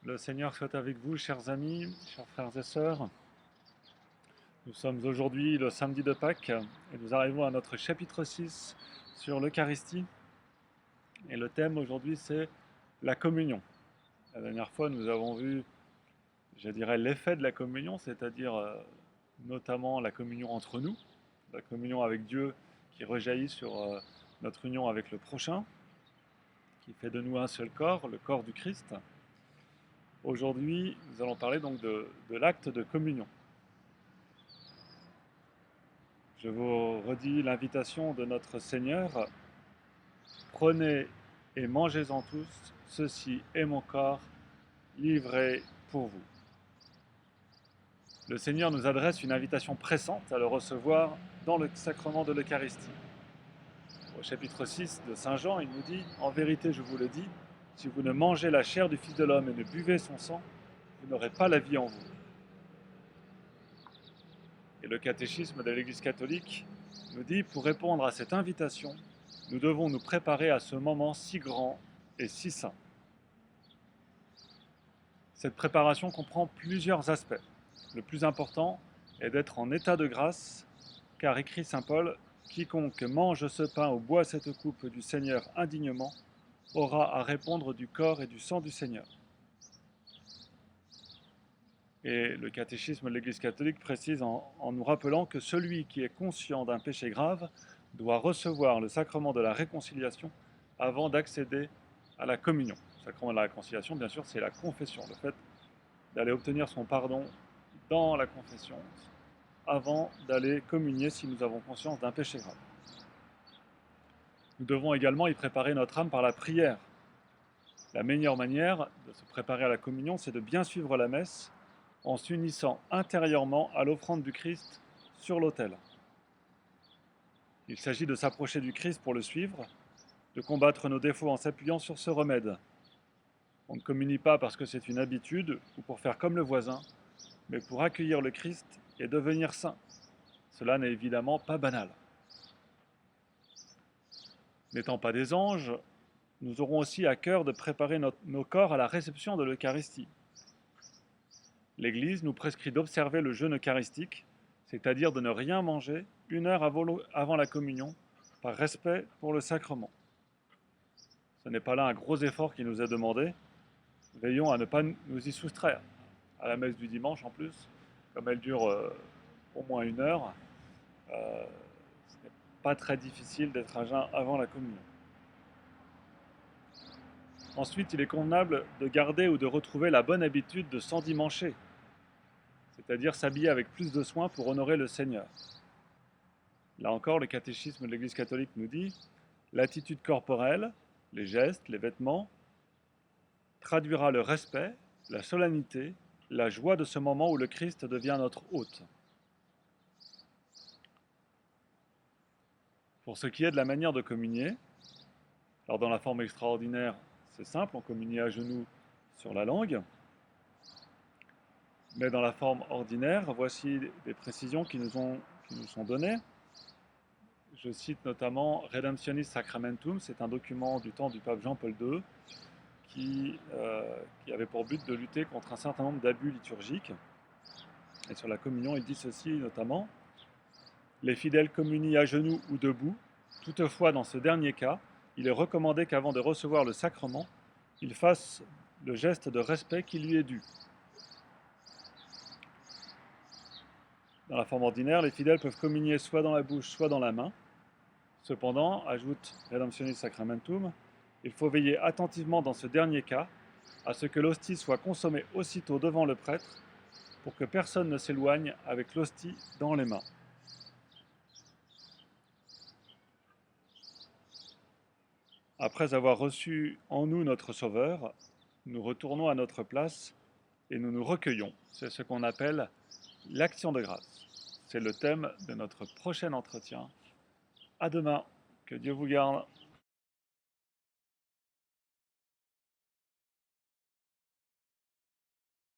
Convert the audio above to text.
Le Seigneur soit avec vous, chers amis, chers frères et sœurs. Nous sommes aujourd'hui le samedi de Pâques et nous arrivons à notre chapitre 6 sur l'Eucharistie. Et le thème aujourd'hui, c'est la communion. La dernière fois, nous avons vu, je dirais, l'effet de la communion, c'est-à-dire notamment la communion entre nous, la communion avec Dieu qui rejaillit sur notre union avec le prochain, qui fait de nous un seul corps, le corps du Christ. Aujourd'hui, nous allons parler donc de l'acte de communion. Je vous redis l'invitation de notre Seigneur. Prenez et mangez-en tous, ceci est mon corps livré pour vous. Le Seigneur nous adresse une invitation pressante à le recevoir dans le sacrement de l'Eucharistie. Au chapitre 6 de Saint Jean, il nous dit « En vérité, je vous le dis, si vous ne mangez la chair du Fils de l'homme et ne buvez son sang, vous n'aurez pas la vie en vous. » Et le catéchisme de l'Église catholique nous dit, pour répondre à cette invitation, nous devons nous préparer à ce moment si grand et si saint. Cette préparation comprend plusieurs aspects. Le plus important est d'être en état de grâce, car écrit saint Paul, « Quiconque mange ce pain ou boit cette coupe du Seigneur indignement aura à répondre du corps et du sang du Seigneur. » Et le catéchisme de l'Église catholique précise en nous rappelant que celui qui est conscient d'un péché grave doit recevoir le sacrement de la réconciliation avant d'accéder à la communion. Le sacrement de la réconciliation, bien sûr, c'est la confession, le fait d'aller obtenir son pardon dans la confession avant d'aller communier si nous avons conscience d'un péché grave. Nous devons également y préparer notre âme par la prière. La meilleure manière de se préparer à la communion, c'est de bien suivre la messe en s'unissant intérieurement à l'offrande du Christ sur l'autel. Il s'agit de s'approcher du Christ pour le suivre, de combattre nos défauts en s'appuyant sur ce remède. On ne communie pas parce que c'est une habitude ou pour faire comme le voisin, mais pour accueillir le Christ et devenir saint. Cela n'est évidemment pas banal. N'étant pas des anges, nous aurons aussi à cœur de préparer nos corps à la réception de l'Eucharistie. L'Église nous prescrit d'observer le jeûne eucharistique, c'est-à-dire de ne rien manger 1 heure avant la communion, par respect pour le sacrement. Ce n'est pas là un gros effort qui nous est demandé. Veillons à ne pas nous y soustraire. À la messe du dimanche, en plus, comme elle dure au moins 1 heure, ce n'est pas très difficile d'être à jeun avant la communion. Ensuite, il est convenable de garder ou de retrouver la bonne habitude de s'endimancher, c'est-à-dire s'habiller avec plus de soin pour honorer le Seigneur. Là encore, le catéchisme de l'Église catholique nous dit « L'attitude corporelle, les gestes, les vêtements, traduira le respect, la solennité, la joie de ce moment où le Christ devient notre hôte. » Pour ce qui est de la manière de communier, alors dans la forme extraordinaire, c'est simple, on communie à genoux sur la langue. Mais dans la forme ordinaire, voici des précisions qui nous sont données. Je cite notamment Redemptionis Sacramentum, c'est un document du temps du pape Jean-Paul II qui avait pour but de lutter contre un certain nombre d'abus liturgiques. Et sur la communion, il dit ceci notamment « Les fidèles communient à genoux ou debout. Toutefois, dans ce dernier cas, il est recommandé qu'avant de recevoir le sacrement, il fasse le geste de respect qui lui est dû. » Dans la forme ordinaire, les fidèles peuvent communier soit dans la bouche, soit dans la main. Cependant, ajoute Redemptionis Sacramentum, il faut veiller attentivement dans ce dernier cas à ce que l'hostie soit consommée aussitôt devant le prêtre pour que personne ne s'éloigne avec l'hostie dans les mains. Après avoir reçu en nous notre Sauveur, nous retournons à notre place et nous nous recueillons. C'est ce qu'on appelle l'action de grâce. C'est le thème de notre prochain entretien. À demain. Que Dieu vous garde.